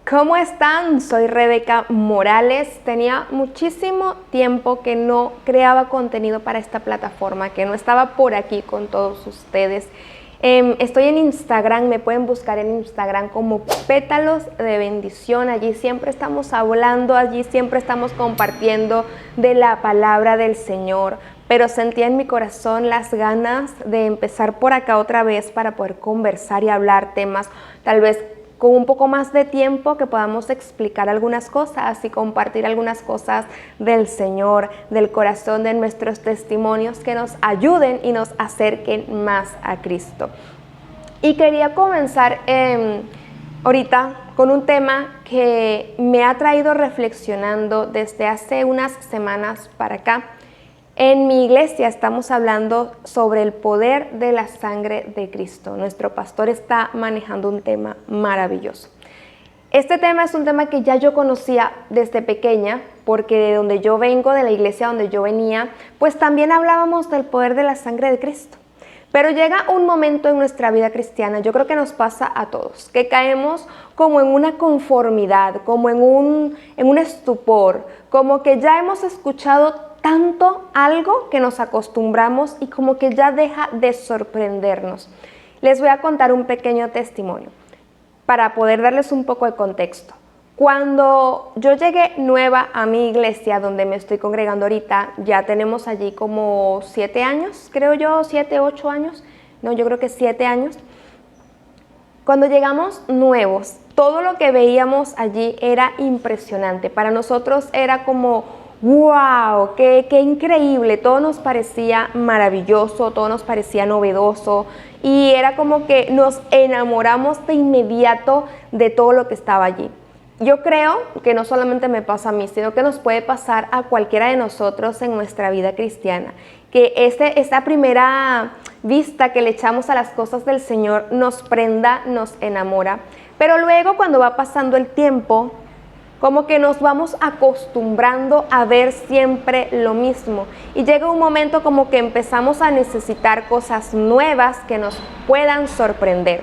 ¿Cómo están? Soy Rebeca Morales. Tenía muchísimo tiempo que no creaba contenido para esta plataforma, que no estaba por aquí con todos ustedes. Estoy en Instagram, me pueden buscar en Instagram como Pétalos de Bendición. Allí siempre estamos hablando, allí siempre estamos compartiendo de la palabra del Señor. Pero sentía en mi corazón las ganas de empezar por acá otra vez para poder conversar y hablar temas, tal vez con un poco más de tiempo, que podamos explicar algunas cosas y compartir algunas cosas del Señor, del corazón, de nuestros testimonios que nos ayuden y nos acerquen más a Cristo. Y quería comenzar ahorita con un tema que me ha traído reflexionando desde hace unas semanas para acá. En mi iglesia estamos hablando sobre el poder de la sangre de Cristo. Nuestro pastor está manejando un tema maravilloso. Este tema es un tema que ya yo conocía desde pequeña, porque de donde yo vengo, de la iglesia donde yo venía, pues también hablábamos del poder de la sangre de Cristo. Pero llega un momento en nuestra vida cristiana, yo creo que nos pasa a todos, que caemos como en una conformidad, como en un estupor, como que ya hemos escuchado tanto algo que nos acostumbramos y como que ya deja de sorprendernos. Les voy a contar un pequeño testimonio para poder darles un poco de contexto. Cuando yo llegué nueva a mi iglesia, donde me estoy congregando ahorita, ya tenemos allí como 7 años, creo yo, 7, 8 años, no, yo creo que 7 años. Cuando llegamos nuevos, todo lo que veíamos allí era impresionante. Para nosotros era como ¡wow! ¡Qué increíble! Todo nos parecía maravilloso, todo nos parecía novedoso y era como que nos enamoramos de inmediato de todo lo que estaba allí. Yo creo que no solamente me pasa a mí, sino que nos puede pasar a cualquiera de nosotros en nuestra vida cristiana, que esta primera vista que le echamos a las cosas del Señor nos prenda, nos enamora, pero luego cuando va pasando el tiempo, como que nos vamos acostumbrando a ver siempre lo mismo y llega un momento como que empezamos a necesitar cosas nuevas que nos puedan sorprender.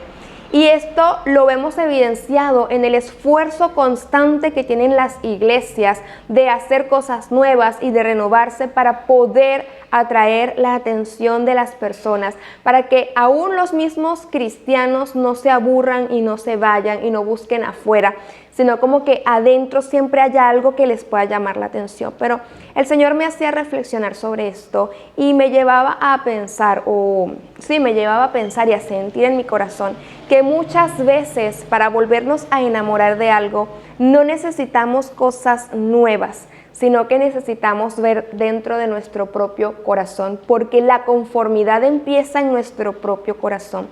Y esto lo vemos evidenciado en el esfuerzo constante que tienen las iglesias de hacer cosas nuevas y de renovarse para poder atraer la atención de las personas, para que aún los mismos cristianos no se aburran y no se vayan y no busquen afuera, sino como que adentro siempre haya algo que les pueda llamar la atención. Pero el Señor me hacía reflexionar sobre esto y me llevaba a pensar, me llevaba a pensar y a sentir en mi corazón que muchas veces para volvernos a enamorar de algo no necesitamos cosas nuevas, sino que necesitamos ver dentro de nuestro propio corazón, porque la conformidad empieza en nuestro propio corazón.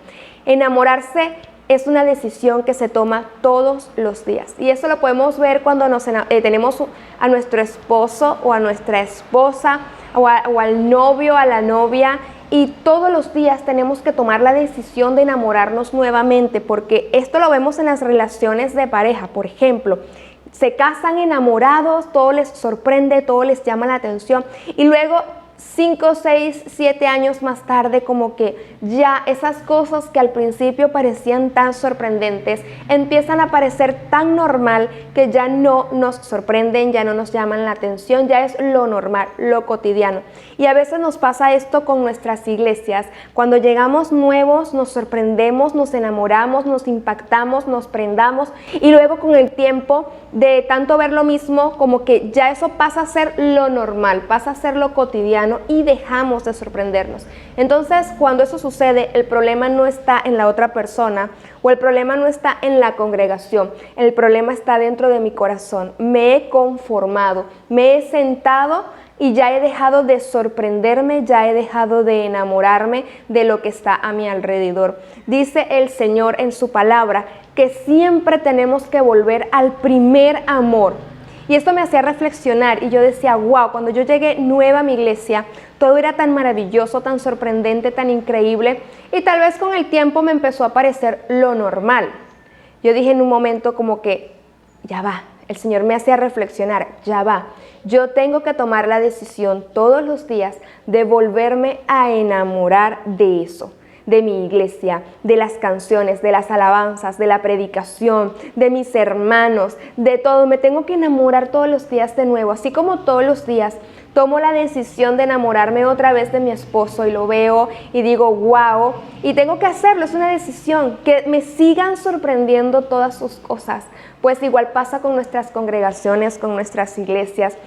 Enamorarse es una decisión que se toma todos los días y eso lo podemos ver cuando tenemos a nuestro esposo o a nuestra esposa o al novio, a la novia, y todos los días tenemos que tomar la decisión de enamorarnos nuevamente, porque esto lo vemos en las relaciones de pareja. Por ejemplo, se casan enamorados, todo les sorprende, todo les llama la atención y luego 5, 6, 7 años más tarde, como que ya esas cosas que al principio parecían tan sorprendentes empiezan a parecer tan normal que ya no nos sorprenden, ya no nos llaman la atención, ya es lo normal, lo cotidiano. Y a veces nos pasa esto con nuestras iglesias. Cuando llegamos nuevos nos sorprendemos, nos enamoramos, nos impactamos, nos prendamos y luego con el tiempo de tanto ver lo mismo, como que ya eso pasa a ser lo normal, pasa a ser lo cotidiano y dejamos de sorprendernos. Entonces, cuando eso sucede, el problema no está en la otra persona o el problema no está en la congregación, el problema está dentro de mi corazón. Me he conformado, me he sentado y ya he dejado de sorprenderme, ya he dejado de enamorarme de lo que está a mi alrededor. Dice el Señor en su palabra que siempre tenemos que volver al primer amor. Y esto me hacía reflexionar y yo decía, wow, cuando yo llegué nueva a mi iglesia, todo era tan maravilloso, tan sorprendente, tan increíble, y tal vez con el tiempo me empezó a parecer lo normal. Yo dije en un momento como que, ya va, el Señor me hacía reflexionar, ya va, yo tengo que tomar la decisión todos los días de volverme a enamorar de eso, de mi iglesia, de las canciones, de las alabanzas, de la predicación, de mis hermanos, de todo. Me tengo que enamorar todos los días de nuevo, así como todos los días tomo la decisión de enamorarme otra vez de mi esposo y lo veo y digo, wow, y tengo que hacerlo, es una decisión, que me sigan sorprendiendo todas sus cosas. Pues igual pasa con nuestras congregaciones, con nuestras iglesias,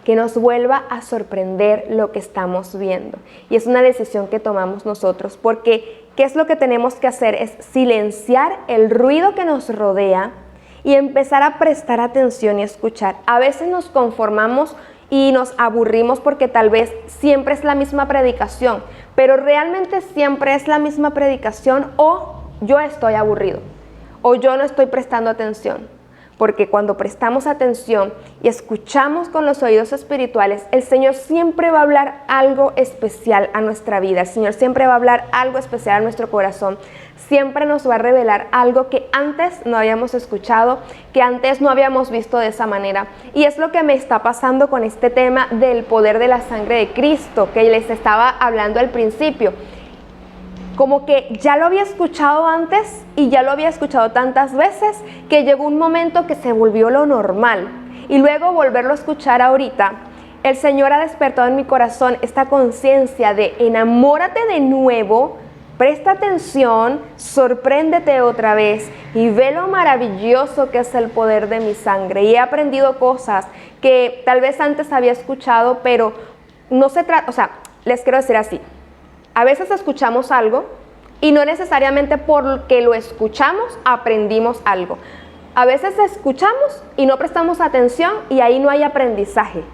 que nos vuelva a sorprender lo que estamos viendo. Y es una decisión que tomamos nosotros, porque ¿qué es lo que tenemos que hacer? Es silenciar el ruido que nos rodea y empezar a prestar atención y escuchar. A veces nos conformamos y nos aburrimos porque tal vez siempre es la misma predicación, pero realmente siempre es la misma predicación, o yo estoy aburrido, o yo no estoy prestando atención. Porque cuando prestamos atención y escuchamos con los oídos espirituales, el Señor siempre va a hablar algo especial a nuestra vida. El Señor siempre va a hablar algo especial a nuestro corazón. Siempre nos va a revelar algo que antes no habíamos escuchado, que antes no habíamos visto de esa manera. Y es lo que me está pasando con este tema del poder de la sangre de Cristo, que les estaba hablando al principio. Como que ya lo había escuchado antes y ya lo había escuchado tantas veces que llegó un momento que se volvió lo normal. Y luego volverlo a escuchar ahorita, el Señor ha despertado en mi corazón esta conciencia de enamórate de nuevo, presta atención, sorpréndete otra vez y ve lo maravilloso que es el poder de mi sangre. Y he aprendido cosas que tal vez antes había escuchado, pero no se trata, les quiero decir así. A veces escuchamos algo y no necesariamente porque lo escuchamos aprendimos algo. A veces escuchamos y no prestamos atención y ahí no hay aprendizaje.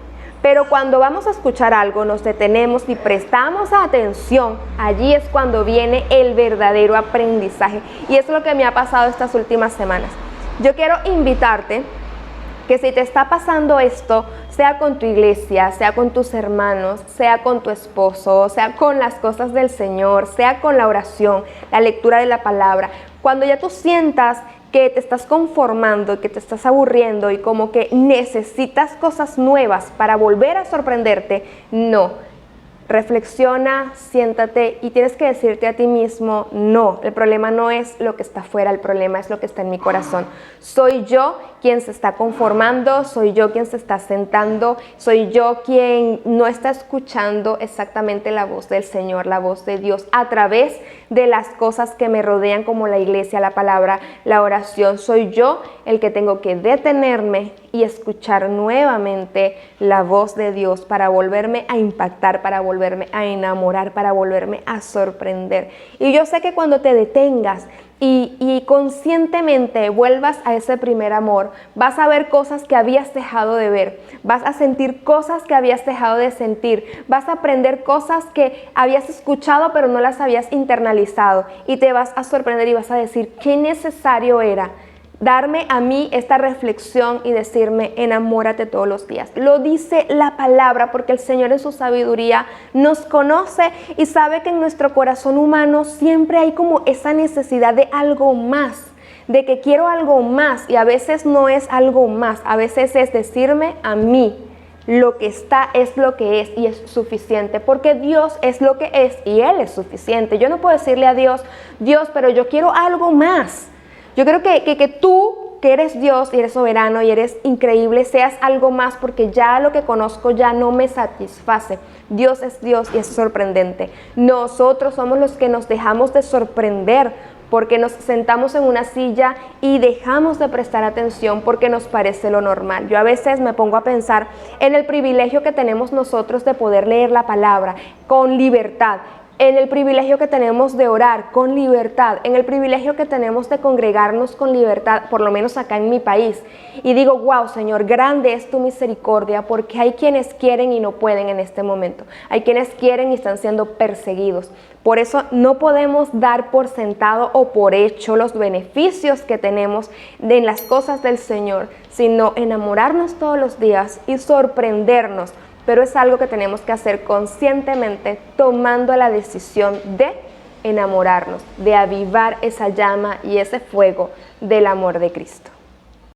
Pero cuando vamos a escuchar algo, nos detenemos y prestamos atención, allí es cuando viene el verdadero aprendizaje. Y es lo que me ha pasado estas últimas semanas. Yo quiero invitarte que si te está pasando esto, sea con tu iglesia, sea con tus hermanos, sea con tu esposo, sea con las cosas del Señor, sea con la oración, la lectura de la palabra, cuando ya tú sientas que te estás conformando, que te estás aburriendo y como que necesitas cosas nuevas para volver a sorprenderte, no. Reflexiona, siéntate y tienes que decirte a ti mismo, no, el problema no es lo que está afuera, el problema es lo que está en mi corazón. Soy yo quien se está conformando, soy yo quien se está sentando, soy yo quien no está escuchando exactamente la voz del Señor, la voz de Dios, a través de las cosas que me rodean como la iglesia, la palabra, la oración. Soy yo el que tengo que detenerme y escuchar nuevamente la voz de Dios para volverme a impactar, para volverme a enamorar, para volverme a sorprender. Y yo sé que cuando te detengas y conscientemente vuelvas a ese primer amor, vas a ver cosas que habías dejado de ver, vas a sentir cosas que habías dejado de sentir, vas a aprender cosas que habías escuchado pero no las habías internalizado, y te vas a sorprender y vas a decir qué necesario era darme a mí esta reflexión y decirme, enamórate todos los días. Lo dice la palabra, porque el Señor en su sabiduría nos conoce y sabe que en nuestro corazón humano siempre hay como esa necesidad de algo más, de que quiero algo más, y a veces no es algo más, a veces es decirme a mí, lo que está es lo que es y es suficiente, porque Dios es lo que es y Él es suficiente. Yo no puedo decirle a Dios, Dios, pero yo quiero algo más. Yo creo que tú, que eres Dios y eres soberano y eres increíble, seas algo más, porque ya lo que conozco ya no me satisface. Dios es Dios y es sorprendente. Nosotros somos los que nos dejamos de sorprender porque nos sentamos en una silla y dejamos de prestar atención porque nos parece lo normal. Yo a veces me pongo a pensar en el privilegio que tenemos nosotros de poder leer la palabra con libertad, en el privilegio que tenemos de orar con libertad, en el privilegio que tenemos de congregarnos con libertad, por lo menos acá en mi país. Y digo, wow, Señor, grande es tu misericordia, porque hay quienes quieren y no pueden en este momento. Hay quienes quieren y están siendo perseguidos. Por eso no podemos dar por sentado o por hecho los beneficios que tenemos en las cosas del Señor, sino enamorarnos todos los días y sorprendernos. Pero es algo que tenemos que hacer conscientemente, tomando la decisión de enamorarnos, de avivar esa llama y ese fuego del amor de Cristo.